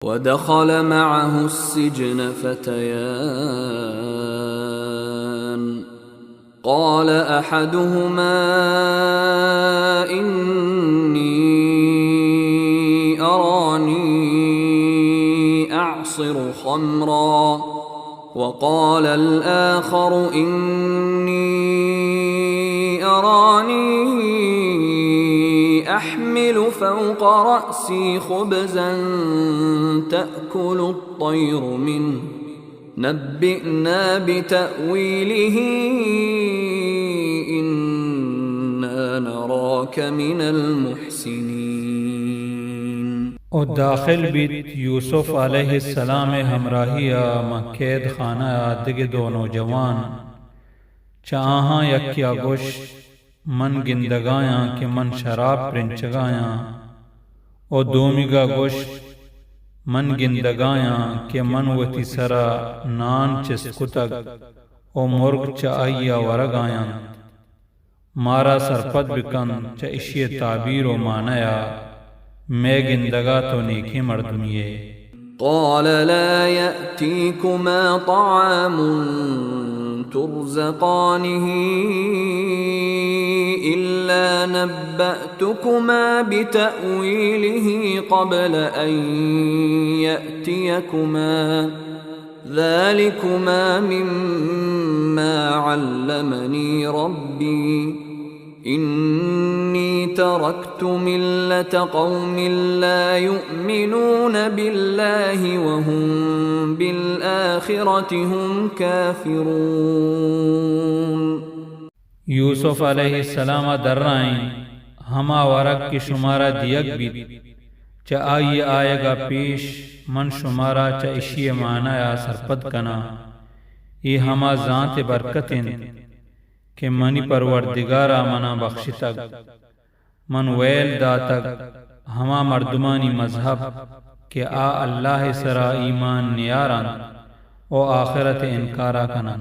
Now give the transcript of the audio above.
ودخل معه السجن فتيان قال أحدهما إني أراني أعصر خمرا وقال الآخر إني أراني أحمل فوق رأسي خبزا تأكل الطير منه نبئنا بتأويله إنا نراك من المحسنين. और दाखिल बीत यूसुफ अलैहिस्सलाम हमराहिया मक्केद खाना दिगे दो नौजवान चाहा यक्या गोश मन गिंदगाया कि मन शराब प्रिंचगाया और दोमिगा गोश मन गिंदगाया कि मन वती सरा नान चिस्कुतग और मुर्ग चाइया वरगाया मारा सरपद बिकन च इशिय ताबीर व मानया मैं गिंदगा तो नेकी मर्दमिये. قال لا يأتيكما طعام ترزقانه إلا نبأتكما بتأويله قبل أن يأتيكما ذلكما مما علمني ربي إني تركت ملة قوم لا يؤمنون بالله وهم بالآخرة هم كافرون. यूसुफ अलैहिस्सलाम दर्राइन हमा वरक की शुमारा दियक भी च आइए आएगा पेश मन शुमारा च इशिय मानाया सरपद कना ये हमा जात बरकतिन के मनी परवरदिगारा मना बख्शितक मन वैल दातक हमा मर्दमानी मजहब के आ अल्लाह सरा ईमान नियारन ओ आखिरत इनकारा कना.